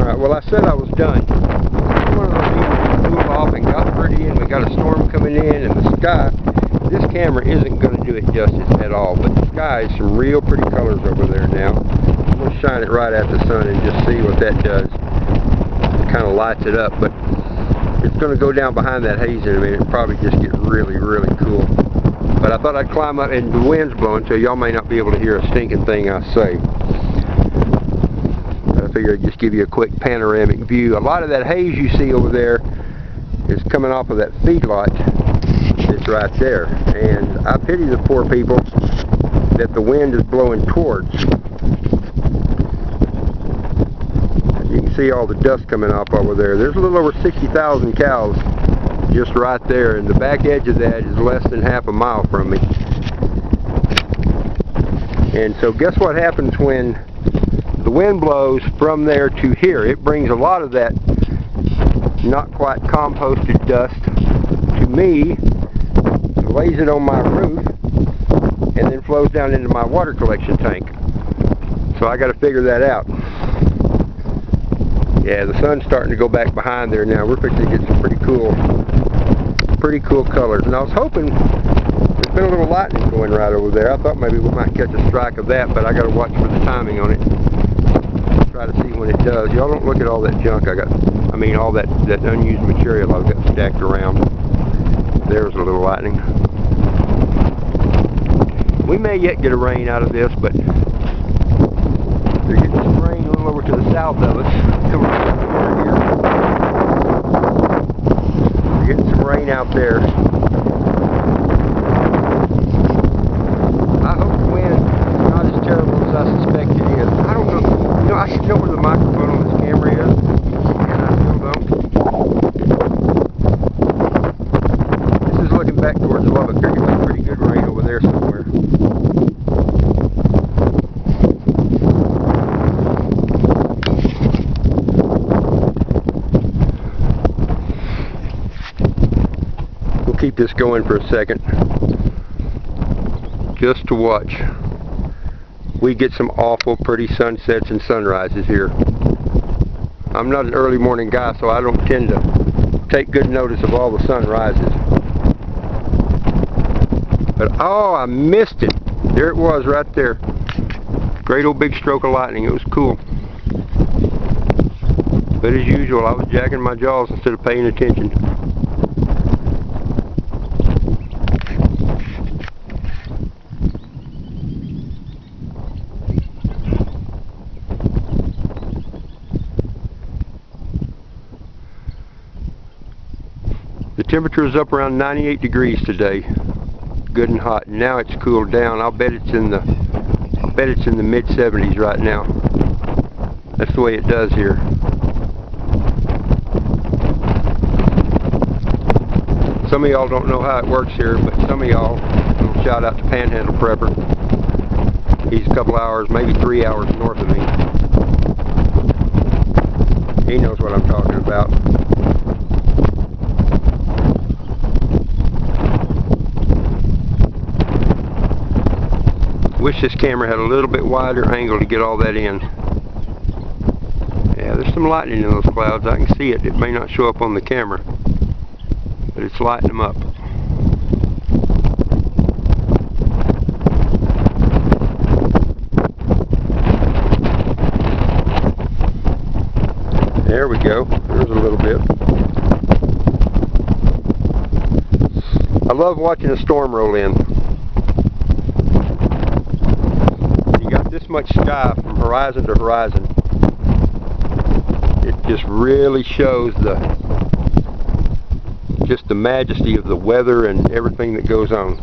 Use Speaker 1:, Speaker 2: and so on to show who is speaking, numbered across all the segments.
Speaker 1: Alright, well I said I was done. One of those evenings cooled off and got pretty, and we got a storm coming in, and the sky, this camera isn't going to do it justice at all, but the sky is some real pretty colors over there now. I'm going to shine it right at the sun and just see what that does. It kind of lights it up, but it's going to go down behind that haze in a minute and probably just get really, really cool. But I thought I'd climb up, and the wind's blowing, so y'all may not be able to hear a stinking thing I say. I figured I'd just give you a quick panoramic view. A lot of that haze you see over there is coming off of that feedlot that's right there. And I pity the poor people that the wind is blowing towards. You can see all the dust coming off over there. There's a little over 60,000 cows just right there, and the back edge of that is less than half a mile from me. And so guess what happens when the wind blows from there to here? It brings a lot of that not quite composted dust to me, lays it on my roof, and then flows down into my water collection tank. So I got to figure that out. Yeah, the sun's starting to go back behind there now. We're fixing to get some pretty cool colors. And I was hoping, there's been a little lightning going right over there. I thought maybe we might catch a strike of that, but I got to watch for the timing on it. Try to see when it does. Y'all don't look at all that junk all that unused material I've got stacked around. There's a little lightning. We may yet get a rain out of this, but they're getting some rain a little over to the south of us. Coming over here. We're getting some rain out there. I hope the wind is not as terrible as I suspect it is. I don't know. You know, I should know where the microphone on this camera is, and I still don't. This is looking back towards Lubbock. There could be pretty good rain over there somewhere. We'll keep this going for a second, just to watch. We get some awful pretty sunsets and sunrises here. I'm not an early morning guy, so I don't tend to take good notice of all the sunrises. But oh, I missed it. There it was right there. Great old big stroke of lightning. It was cool. But as usual, I was jacking my jaws instead of paying attention. The temperature is up around 98 degrees today, good and hot. Now it's cooled down. I'll bet it's in the mid 70s right now. That's the way it does here. Some of y'all don't know how it works here, but some of y'all, little shout out to Panhandle Prepper. He's a couple hours, maybe 3 hours north of me. He knows what I'm talking about. Wish this camera had a little bit wider angle to get all that in. Yeah, there's some lightning in those clouds. I can see it. It may not show up on the camera, but it's lighting them up. There we go. There's a little bit. I love watching a storm roll in. This much sky from horizon to horizon. It just really shows just the majesty of the weather and everything that goes on.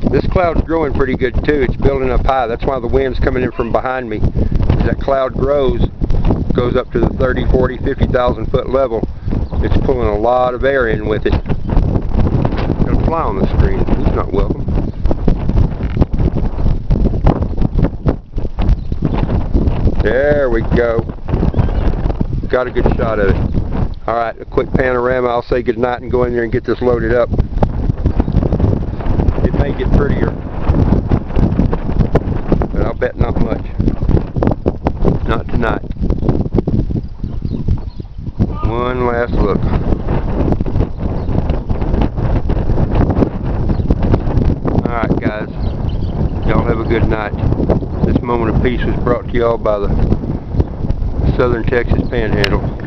Speaker 1: This cloud's growing pretty good too. It's building up high. That's why the wind's coming in from behind me. As that cloud grows, goes up to the 30, 40, 50,000 foot level. It's pulling a lot of air in with it. Got a fly on the screen. He's not welcome. There we go. Got a good shot of it. Alright, a quick panorama. I'll say goodnight and go in there and get this loaded up. It may get prettier. tonight. One last look. Alright guys, y'all have a good night. This moment of peace was brought to y'all by the Southern Texas Panhandle.